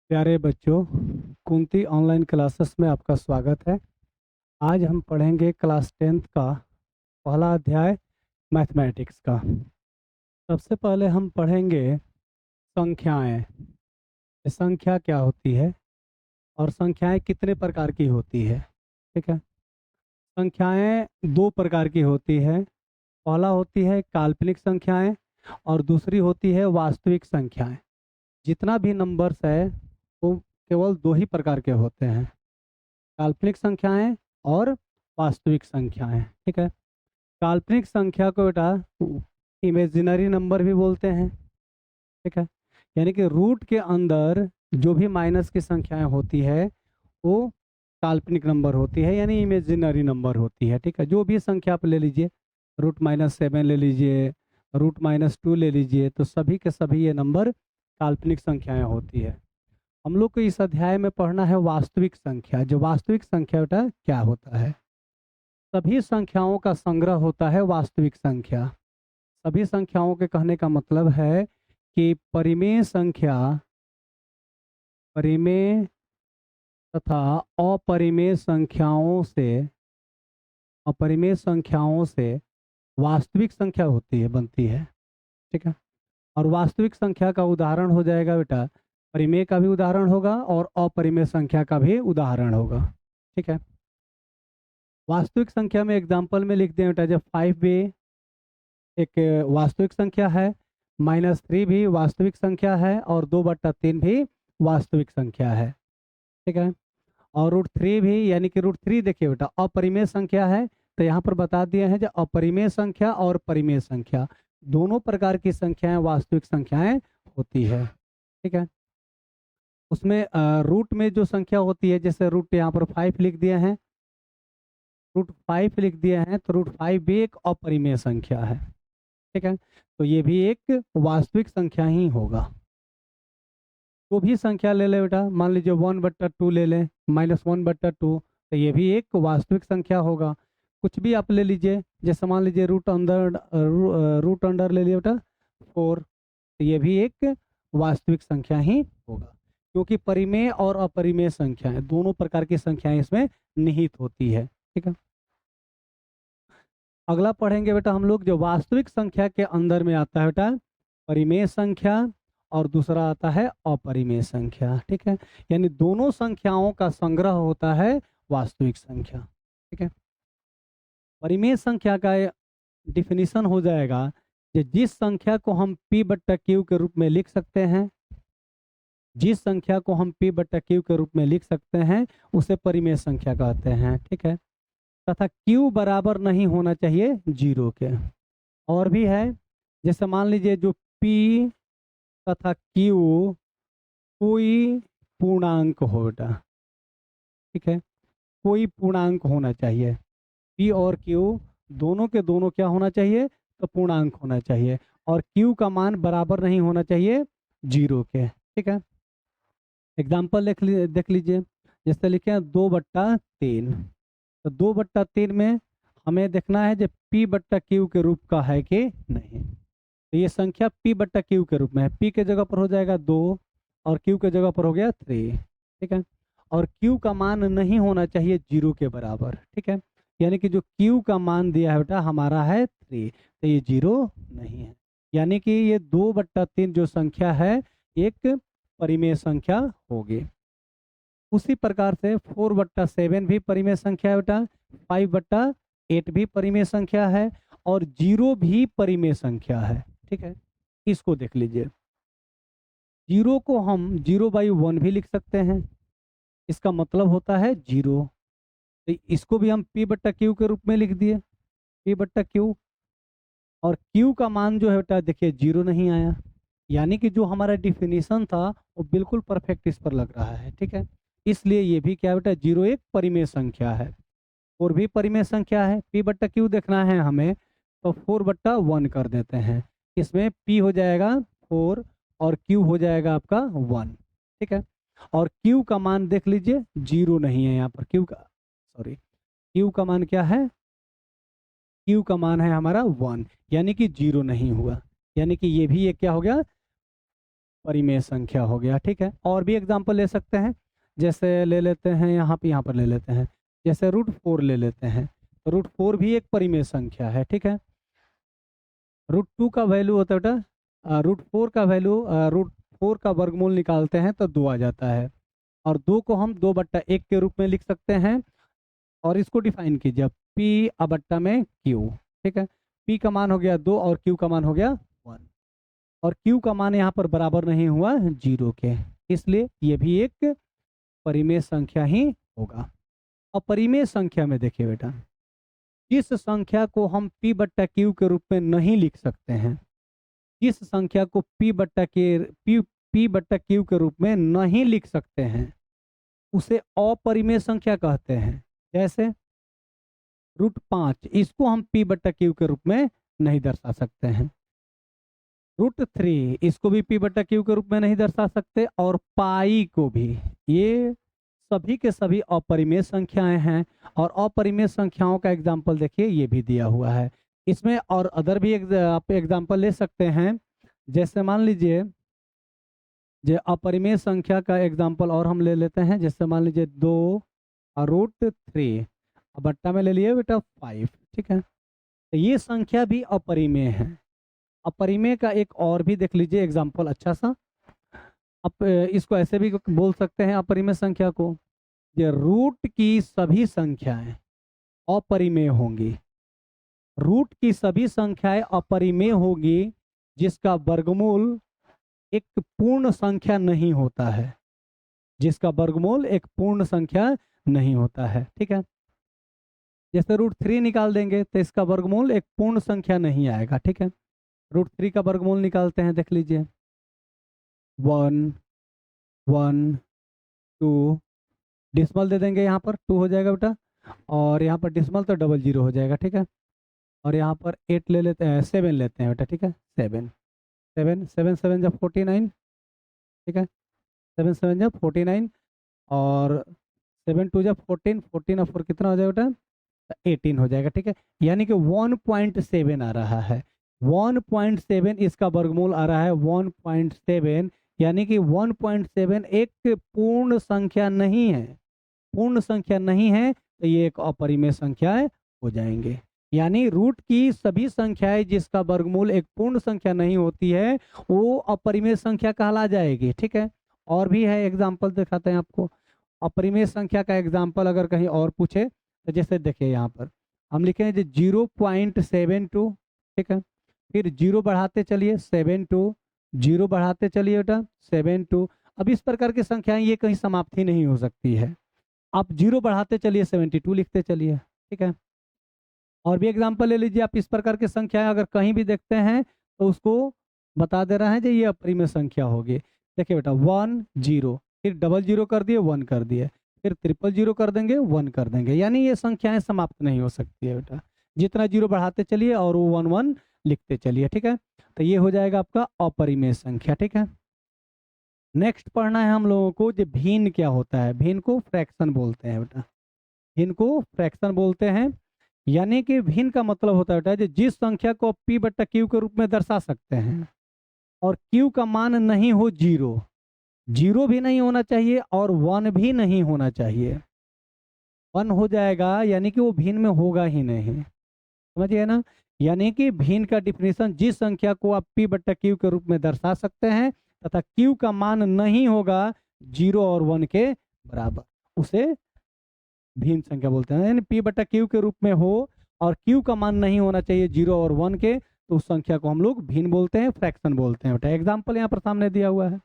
प्यारे बच्चों, Kunti online classes में आपका स्वागत है। आज हम पढ़ेंगे क्लास 10th का पहला अध्याय मैथमेटिक्स का। सबसे पहले हम पढ़ेंगे संख्याएं। संख्या क्या होती है और संख्याएं कितने प्रकार की होती है। ठीक है। संख्याएं दो प्रकार की होती है। पहला होती है काल्पनिक संख्याएं और दूसरी होती है वास्तविक संख्याएं। जितना भी नंबर्स है वो केवल दो ही प्रकार के होते हैं, काल्पनिक संख्याएं और वास्तविक संख्याएं। ठीक है। काल्पनिक संख्या को बेटा इमेजिनरी नंबर भी बोलते हैं। ठीक है। यानी कि रूट के अंदर जो भी माइनस की संख्याएं होती है वो काल्पनिक नंबर होती है, यानी इमेजिनरी नंबर होती है। ठीक है। जो भी संख्या आप ले लीजिए, √-7 ले लीजिए, √-2 ले लीजिए, तो सभी के सभी ये नंबर काल्पनिक संख्याएं होती है। हम लोग को इस अध्याय में पढ़ना है वास्तविक संख्या। जो वास्तविक संख्या बेटा क्या होता है? सभी संख्याओं का संग्रह होता है वास्तविक संख्या। सभी संख्याओं के कहने का मतलब है कि परिमेय संख्या, परिमेय तथा अपरिमेय संख्याओं से वास्तविक संख्या होती है, बनती है। ठीक है। और वास्तविक संख्या का उदाहरण हो जाएगा बेटा, परिमेय का भी उदाहरण होगा और अपरिमेय संख्या का भी उदाहरण होगा। ठीक है। वास्तविक संख्या में एग्जाम्पल में लिख दें बेटा, जब 5 भी एक वास्तविक संख्या है, -3 भी वास्तविक संख्या है और 2/3 भी वास्तविक संख्या है। ठीक है। और √3 भी, यानी कि √3 देखिए बेटा अपरिमेय संख्या है, तो यहाँ पर बता दिए हैं जो अपरिमेय संख्या और परिमेय संख्या दोनों प्रकार की संख्याएं वास्तविक संख्याएं होती है। ठीक है। उसमें रूट में जो संख्या होती है, जैसे रूट यहाँ पर 5 लिख दिए हैं, √5 लिख दिए हैं, तो √5 भी एक अपरिमेय संख्या है। ठीक है। तो ये भी एक वास्तविक संख्या ही होगा। तो भी संख्या ले ले बेटा, मान लीजिए 1/2 ले लें, -1/2, तो ये भी एक वास्तविक संख्या होगा। कुछ भी आप ले लीजिए, जैसे मान लीजिए रूट अंडर ले लिया बेटा 4, तो ये भी एक वास्तविक संख्या ही होगा, क्योंकि परिमेय और अपरिमेय संख्याएं दोनों प्रकार की संख्याएं इसमें निहित होती है। ठीक है। अगला पढ़ेंगे बेटा हम लोग, जो वास्तविक संख्या के अंदर में आता है बेटा परिमेय संख्या और दूसरा आता है अपरिमेय संख्या। ठीक है। यानी दोनों संख्याओं का संग्रह होता है वास्तविक संख्या। ठीक है। परिमेय संख्या का डिफिनीशन हो जाएगा कि जिस संख्या को हम p/q के रूप में लिख सकते हैं, जिस संख्या को हम p/q के रूप में लिख सकते हैं उसे परिमेय संख्या कहते हैं। ठीक है। तथा q बराबर नहीं होना चाहिए 0 के। और भी है, जैसे मान लीजिए जो p तथा q कोई पूर्णांक हो बेटा। ठीक है। कोई पूर्णांक होना चाहिए। p और q दोनों के दोनों क्या होना चाहिए? तो पूर्णांक होना चाहिए। और q का मान बराबर नहीं होना चाहिए 0 के। ठीक है। एग्जाम्पल देख लीजिए, जैसे लिखे हैं 2/3, तो 2/3 में हमें देखना है जो p/q के रूप का है कि नहीं। तो ये संख्या p/q के रूप में है। p के जगह पर हो जाएगा 2 और q के जगह पर हो गया 3। ठीक है। और q का मान नहीं होना चाहिए 0 के बराबर। ठीक है। यानी कि जो q का मान दिया है बेटा हमारा है 3, तो ये 0 नहीं है। यानी कि ये 2/3 जो संख्या है एक परिमेय संख्या होगी। उसी प्रकार से 4/7 भी परिमेय संख्या है बेटा, 5/8 भी परिमेय संख्या है और 0 भी परिमेय संख्या है। ठीक है। इसको देख लीजिए, 0 को हम 0/1 भी लिख सकते हैं, इसका मतलब होता है 0। तो इसको भी हम p/q के रूप में लिख दिए, p/q। और q का मान जो है बेटा देखिए 0 नहीं आया, यानी कि जो हमारा डिफिनीशन था वो बिल्कुल परफेक्ट इस पर लग रहा है। ठीक है। इसलिए ये भी क्या बेटा 0 एक परिमेय संख्या है और भी परिमेय संख्या है। p/q देखना है हमें, तो 4/1 कर देते हैं। इसमें p हो जाएगा 4 और q हो जाएगा आपका 1। ठीक है। और q का मान देख लीजिए 0 नहीं है यहाँ पर। q का मान क्या है? q का मान है हमारा 1, यानी कि 0 नहीं हुआ। यानी कि ये भी एक क्या हो गया परिमेय संख्या हो गया। ठीक है, और भी एग्जाम्पल ले सकते हैं, जैसे ले लेते हैं यहाँ पर ले लेते हैं, जैसे √4 ले लेते हैं। √4 भी एक परिमेय संख्या है। ठीक है, √2 का वैल्यू होता है बेटा, √4 का वैल्यू, √4 का वर्गमूल निकालते हैं तो 2 आ जाता है, और 2 को हम 2/1 के रूप में लिख सकते हैं। और इसको डिफाइन कीजिए, P/Q। ठीक है, P का मान हो गया 2 और Q का मान हो गया 1, और Q का मान यहाँ पर बराबर नहीं हुआ 0 के, इसलिए ये भी एक परिमेय संख्या ही होगा। अपरिमेय संख्या में देखिए बेटा, जिस संख्या को हम P/Q के रूप में नहीं लिख सकते हैं, जिस संख्या को P/Q के रूप में नहीं लिख सकते हैं, उसे अपरिमेय संख्या कहते हैं। जैसे √5, इसको हम P/Q के रूप में नहीं दर्शा सकते हैं। √3, इसको भी P/Q के रूप में नहीं दर्शा सकते, और पाई को भी। ये सभी के सभी अपरिमेय संख्याएं हैं, और अपरिमेय संख्याओं का एग्जाम्पल देखिए ये भी दिया हुआ है। इसमें और अदर भी आप एग्जाम्पल ले सकते हैं, जैसे मान लीजिए जो अपरिमेय संख्या का एग्जाम्पल और हम ले लेते हैं, जैसे मान लीजिए 2 और √3, बट्टा में ले लिए बेटा 5। ठीक है, तो ये संख्या भी अपरिमेय है। अपरिमेय का एक और भी देख लीजिए एग्जाम्पल अच्छा सा। आप इसको ऐसे भी बोल सकते हैं अपरिमेय संख्या को, ये रूट की सभी संख्याएं अपरिमेय होंगी। रूट की सभी संख्याएं अपरिमेय होगी जिसका वर्गमूल एक पूर्ण संख्या नहीं होता है, जिसका वर्गमूल एक पूर्ण संख्या नहीं होता है। ठीक है, जैसे √3 निकाल देंगे तो इसका वर्गमूल एक पूर्ण संख्या नहीं आएगा। ठीक है, √3 का वर्गमूल निकालते हैं, देख लीजिए 1 1 2, डिसमल दे देंगे, यहाँ पर 2 हो जाएगा बेटा, और यहाँ पर डिसमल तो 00 हो जाएगा। ठीक है, और यहाँ पर 8 ले लेते हैं, 7 लेते हैं बेटा। ठीक है, 7 7 7 7 जब 49। ठीक है, 7 7 जब 49, और 7 2 जब 14, 14 और 4 कितना हो जाएगा बेटा, 18 हो जाएगा। ठीक है, यानी कि 1.7 आ रहा है, 1.7 इसका वर्गमूल आ रहा है 1.7, यानी कि 1.7 एक पूर्ण संख्या नहीं है। पूर्ण संख्या नहीं है तो ये एक अपरिमेय संख्याएं हो जाएंगे। यानी रूट की सभी संख्याएं जिसका वर्गमूल एक पूर्ण संख्या नहीं होती है वो अपरिमेय संख्या कहला जाएगी। ठीक है, और भी है एग्जाम्पल दिखाते हैं आपको। अपरिमेय संख्या का एग्जाम्पल अगर कहीं और पूछे तो जैसे देखिए यहाँ पर हम लिखेंगे 0.72। ठीक है, फिर 0 बढ़ाते चलिए 72, 0 बढ़ाते चलिए बेटा 72। अब इस प्रकार की संख्याएं ये कहीं समाप्ति नहीं हो सकती है। आप 0 बढ़ाते चलिए 72 लिखते चलिए। ठीक है, और भी एग्जाम्पल ले लीजिए आप। इस प्रकार की संख्याएं अगर कहीं भी देखते हैं तो उसको बता दे रहा है कि ये अपरिमेय संख्या होगी। देखिए बेटा 1 0, फिर 00 कर दिए 1 कर दिए, फिर 000 कर देंगे 1 कर देंगे, यानी ये संख्याएं समाप्त नहीं हो सकती है बेटा। जितना 0 बढ़ाते चलिए और वो 1 1 लिखते चलिए। ठीक है, तो ये हो जाएगा आपका अपरिमेय संख्या। ठीक है, नेक्स्ट पढ़ना है हम लोगों को जो भिन्न क्या होता है। भिन्न को फ्रैक्शन बोलते हैं बेटा, भिन्न को फ्रैक्शन बोलते हैं। यानी कि भिन्न का मतलब होता है बेटा जिस संख्या को P/Q के रूप में दर्शा सकते हैं और Q का मान नहीं हो 0, 0 भी नहीं होना चाहिए और 1 भी नहीं होना चाहिए। 1 हो जाएगा यानी कि वो भिन्न में होगा ही नहीं, समझिए ना। यानी कि भिन्न का डिफिनेशन जिस संख्या को आप P/Q के रूप में दर्शा सकते हैं तथा Q का मान नहीं होगा 0 और 1 के बराबर, उसे भिन्न संख्या बोलते हैं। यानी P/Q के रूप में हो और Q का मान नहीं होना चाहिए 0 और 1 के, तो उस संख्या को हम लोग भिन्न बोलते हैं, फ्रैक्शन बोलते हैं बेटा। एग्जाम्पल यहाँ पर सामने दिया हुआ है,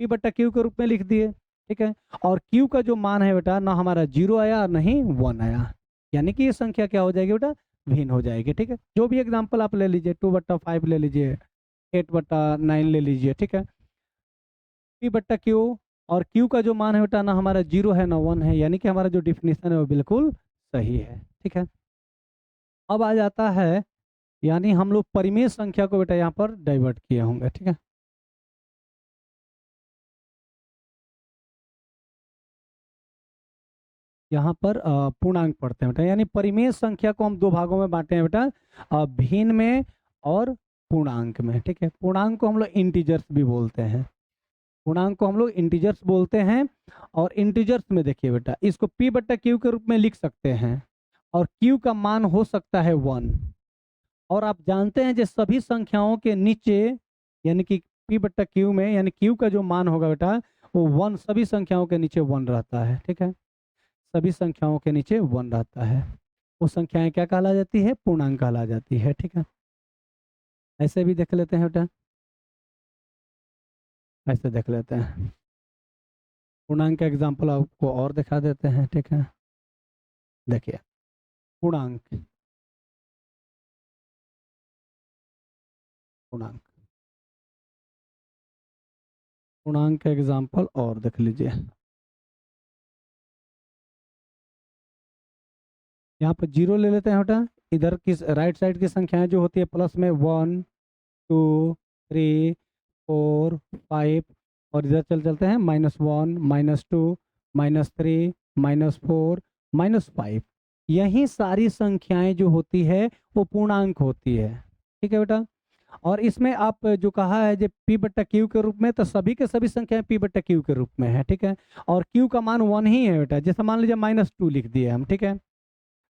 P/Q के रूप में लिख दिए। ठीक है, और Q का जो मान है बेटा ना हमारा 0 आया और नहीं 1 आया, यानी कि ये संख्या क्या हो जाएगी बेटा, भिन्न हो जाएगी। ठीक है, जो भी एग्जाम्पल आप ले लीजिए, 2/5 ले लीजिए, 8/9 ले लीजिए। ठीक है, P/Q और Q का जो मान है बेटा ना हमारा 0 है ना 1 है, यानी कि हमारा जो डिफिनेशन है वो बिल्कुल सही है। ठीक है, अब आ जाता है, यानी हम लोग परिमेय संख्या को बेटा यहाँ पर डाइवर्ट किए होंगे। ठीक है, यहाँ पर पूर्णांक पढ़ते हैं बेटा। यानी परिमेय संख्या को हम दो भागों में बांटे हैं बेटा, भिन्न में और पूर्णांक में। ठीक है, पूर्णांक को हम लोग इंटीजर्स भी बोलते हैं। पूर्णांक को हम लोग इंटीजर्स बोलते हैं। और इंटीजर्स में देखिए बेटा, इसको p बट्टा क्यू के रूप में लिख सकते हैं और q का मान हो सकता है 1। और आप जानते हैं जो सभी संख्याओं के नीचे यानी कि p बट्टा क्यू में यानी q का जो मान होगा बेटा वो 1, सभी संख्याओं के नीचे 1 रहता है। ठीक है, सभी संख्याओं के नीचे 1 रहता है। वो संख्याएं क्या कहला जाती है? पूर्णांक कहला जाती है। ठीक है, ऐसे भी देख लेते हैं बेटा, ऐसे देख लेते हैं। पूर्णांक का एग्जाम्पल आपको और दिखा देते हैं। ठीक है, देखिए पूर्णांक, पूर्णांक, पूर्णांक का एग्जाम्पल और देख लीजिए। यहाँ पर जीरो ले लेते हैं बेटा। इधर की राइट साइड की संख्याएं जो होती है प्लस में 1 2 3 4 5, और इधर चलते हैं -1 -2 -3 -4 -5। यही सारी संख्याएं जो होती है वो पूर्णांक होती है। ठीक है बेटा, और इसमें आप जो कहा है जो p बट्टा क्यू के रूप में, तो सभी के सभी संख्याएं p बट्टा क्यू के रूप में है। ठीक है, और q का मान 1 ही है बेटा। जैसे मान लीजिए -2 लिख दिए हम। ठीक है,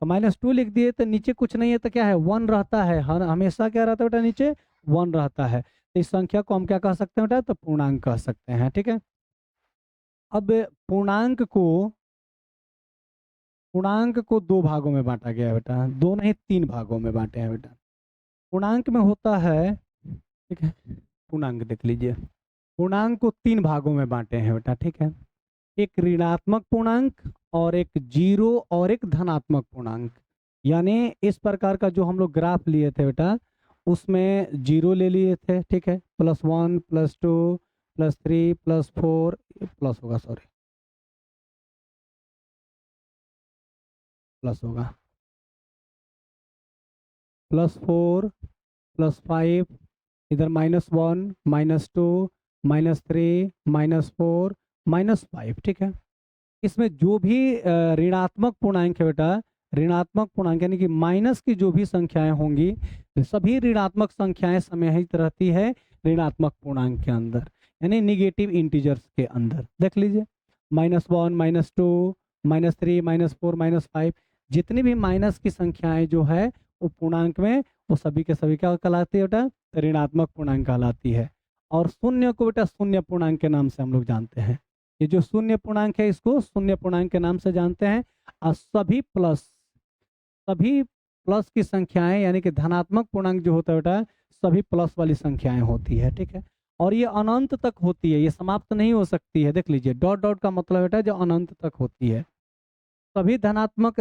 तो -2 लिख दिए तो नीचे कुछ नहीं है तो क्या है? 1 रहता है। हर हमेशा क्या रहता है बेटा? नीचे 1 रहता है। तो इस संख्या को हम क्या कह सकते हैं बेटा? तो पूर्णांक कह सकते हैं। ठीक है, अब पूर्णांक को 2 भागों में बांटा गया है बेटा, 2 नहीं 3 भागों में बांटे हैं बेटा। पूर्णांक में होता है, ठीक है, पूर्णांक देख लीजिए, पूर्णांक को 3 भागों में बांटे हैं बेटा। ठीक है, एक ऋणात्मक पूर्णांक और एक जीरो और एक धनात्मक पूर्णांक। यानी इस प्रकार का जो हम लोग ग्राफ लिए थे बेटा, उसमें जीरो ले लिए थे। ठीक है, +1 +2 +3 +4 प्लस होगा, सॉरी प्लस होगा, +4 +5, इधर -1 -2 -3 -4 -5। ठीक है, इसमें जो भी ऋणात्मक पूर्णांक है बेटा, ऋणात्मक पूर्णांक यानी कि माइनस की जो भी संख्याएं होंगी, तो सभी ऋणात्मक संख्याएं समाहित रहती है ऋणात्मक पूर्णांक के अंदर, यानी निगेटिव इंटीजर्स के अंदर। देख लीजिए -1 -2 -3 -4 -5, जितनी भी माइनस की संख्याएं जो है वो पूर्णांक में वो सभी के सभी क्या कहलाती है बेटा? ऋणात्मक पूर्णांक कहलाती है। और शून्य को बेटा शून्य पूर्णांक के नाम से हम लोग जानते हैं। ये जो शून्य पूर्णांक है इसको शून्य पूर्णांक के नाम से जानते हैं। और सभी प्लस की संख्याएं यानी कि धनात्मक पूर्णांक जो होता है बेटा, सभी प्लस वाली संख्याएं होती है। ठीक है, और ये अनंत तक होती है, ये समाप्त नहीं हो सकती है। देख लीजिए डॉट डॉट का मतलब बेटा जो अनंत तक होती है। सभी धनात्मक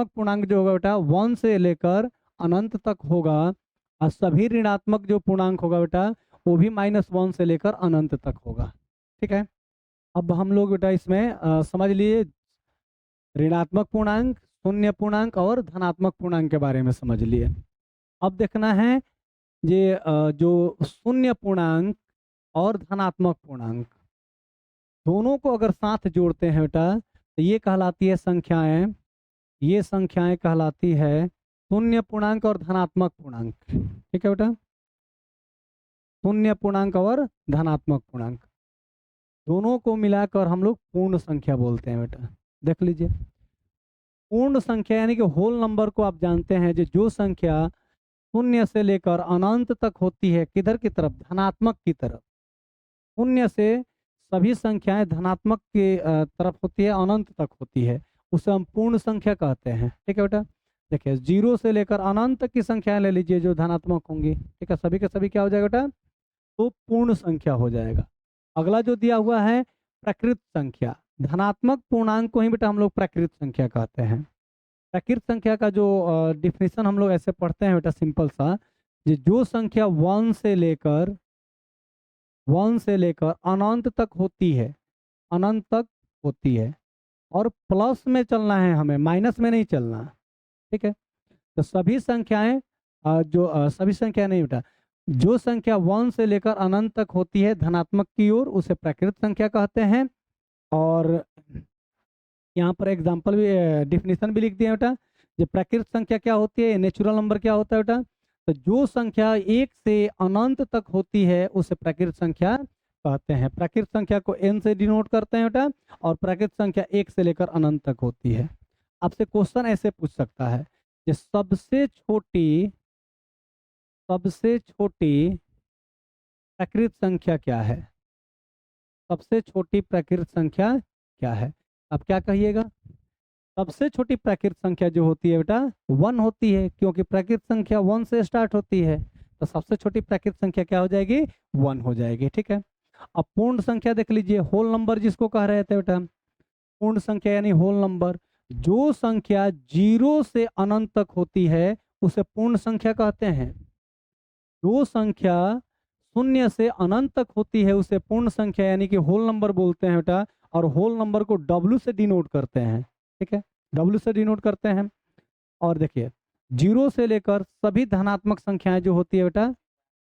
पूर्णांक जो होगा बेटा 1 से लेकर अनंत तक होगा, और सभी ऋणात्मक जो पूर्णांक होगा बेटा वो भी -1 से लेकर अनंत तक होगा। ठीक है, अब हम लोग बेटा इसमें समझ लिए ऋणात्मक पूर्णांक, शून्य पूर्णांक और धनात्मक पूर्णांक के बारे में समझ लिए। अब देखना है ये जो शून्य पूर्णांक और धनात्मक पूर्णांक दोनों को अगर साथ जोड़ते हैं बेटा तो ये कहलाती है संख्याएं, ये संख्याएं कहलाती है शून्य पूर्णांक और धनात्मक पूर्णांक। ठीक है बेटा, शून्य पूर्णांक और धनात्मक पूर्णांक दोनों को मिलाकर हम लोग पूर्ण संख्या बोलते हैं बेटा। देख लीजिए पूर्ण संख्या यानी कि होल नंबर को आप जानते हैं जो संख्या शून्य से लेकर अनंत तक होती है, किधर की तरफ? धनात्मक की तरफ। शून्य से सभी संख्याएं धनात्मक की तरफ होती है, अनंत तक होती है, उसे हम पूर्ण संख्या कहते हैं। ठीक है बेटा, देखिए 0 से लेकर अनंत तक की संख्याएं ले लीजिए जो धनात्मक होंगी। ठीक है, सभी के सभी क्या हो जाएगा बेटा? तो पूर्ण संख्या हो जाएगा। अगला जो दिया हुआ है प्रकृत संख्या, धनात्मक पूर्णांक को ही बेटा हम लोग प्रकृत संख्या कहते हैं। प्रकृत संख्या का जो डिफिनीशन हम लोग ऐसे पढ़ते हैं बेटा सिंपल सा, जो संख्या 1 से लेकर अनंत तक होती है, अनंत तक होती है, और प्लस में चलना है हमें, माइनस में नहीं चलना। ठीक है, तो सभी संख्याएं सभी संख्या नहीं बेटा, जो संख्या 1 से लेकर अनंत तक होती है धनात्मक की ओर उसे प्रकृत संख्या कहते हैं। और यहाँ पर एग्जाम्पल भी डिफिनीशन भी लिख दिया बेटा। जो प्रकृत संख्या क्या होती है, नेचुरल नंबर क्या होता है बेटा? तो जो संख्या 1 से अनंत तक होती है उसे प्रकृत संख्या कहते हैं। प्राकृत संख्या को n से डिनोट करते हैं बेटा, और प्राकृत संख्या 1 से लेकर अनंत तक होती है। आपसे क्वेश्चन ऐसे पूछ सकता है कि सबसे छोटी प्राकृत संख्या क्या है? सबसे छोटी प्राकृत संख्या क्या है? अब क्या कहिएगा? सबसे छोटी प्राकृत संख्या जो होती है बेटा 1 होती है, क्योंकि प्राकृत संख्या 1 से स्टार्ट होती है। तो सबसे छोटी प्राकृत संख्या क्या हो जाएगी? 1 हो जाएगी। ठीक है। अब पूर्ण संख्या देख लीजिए, होल नंबर जिसको कह रहे थे बेटा, पूर्ण संख्या यानी होल नंबर। जो संख्या 0 से अनंत तक होती है उसे पूर्ण संख्या कहते हैं। जो संख्या 0 से अनंत तक होती है उसे पूर्ण संख्या यानी कि होल नंबर बोलते हैं बेटा, और होल नंबर को W से डिनोट करते हैं। ठीक है, W से डिनोट करते हैं। और देखिए 0 से लेकर सभी धनात्मक संख्याएं जो होती है बेटा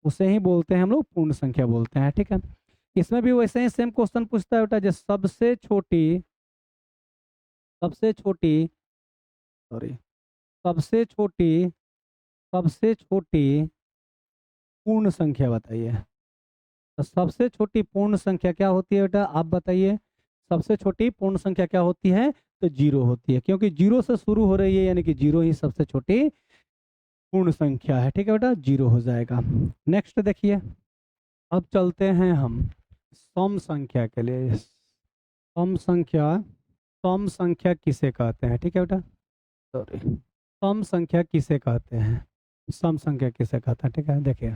उसे ही बोलते हैं हम लोग पूर्ण संख्या बोलते हैं। ठीक है, इसमें भी वैसे ही सेम क्वेश्चन पूछता है बेटा, जो सबसे छोटी सॉरी सबसे छोटी पूर्ण संख्या बताइए। तो सबसे छोटी पूर्ण संख्या क्या होती है बेटा, आप बताइए। सबसे छोटी पूर्ण संख्या क्या होती है? तो 0 होती है, क्योंकि 0 से शुरू हो रही है, यानी कि 0 ही सबसे छोटी पूर्ण संख्या है। ठीक है बेटा, 0 हो जाएगा। नेक्स्ट देखिए, अब चलते हैं हम सम संख्या के लिए। सम संख्या किसे कहते हैं? ठीक है बेटा, सॉरी, सम संख्या किसे कहते हैं? सम संख्या किसे कहते हैं? ठीक है, देखिए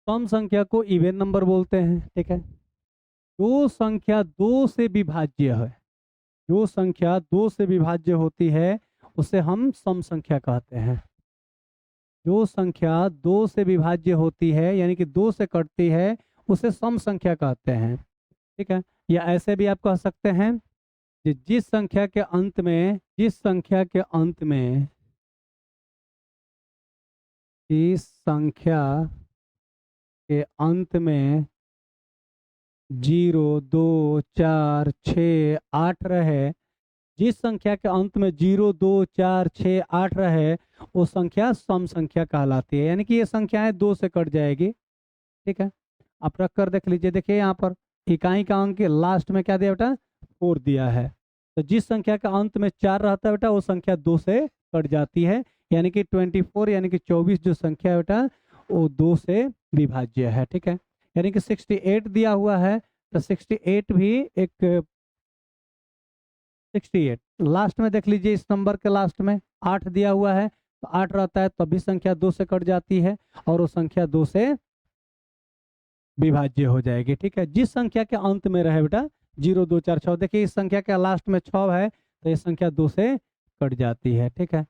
सम संख्या को इवन नंबर बोलते हैं। ठीक है, जो संख्या 2 से विभाज्य है, जो संख्या 2 से विभाज्य होती है उसे हम सम संख्या कहते हैं। जो संख्या 2 से विभाज्य होती है यानी कि 2 से कटती है उसे सम संख्या कहते हैं। ठीक है, या ऐसे भी आप कह सकते हैं कि जिस संख्या के अंत में 0, 2, 4, 6, 8 रहे, जिस संख्या के अंत में 0, 2, 4, 6, 8 रहे वो संख्या सम संख्या कहलाती है। यानी कि ये संख्याएं 2 से कट जाएगी। ठीक है, आप रख कर देख लीजिए। देखिए यहाँ पर इकाई का अंक लास्ट में क्या दिया बेटा? 4 दिया है। तो जिस संख्या का अंत में 4 रहता है बेटा वो संख्या 2 से कट जाती है, यानी कि 24 यानी कि 24 जो संख्या है बेटा वो 2 से विभाज्य है। ठीक है, यानी कि 68 दिया हुआ है, तो 68 भी एक 68 लास्ट में देख लीजिए, इस नंबर के लास्ट में 8 दिया हुआ है, तो 8 रहता है तब भी संख्या 2 से कट जाती है और वो संख्या 2 से विभाज्य हो जाएगी। ठीक है, जिस संख्या के अंत में रहे बेटा 0, 2, 4, 6, देखिए इस संख्या के लास्ट में 6 है तो ये संख्या 2 से कट जाती है। ठीक है,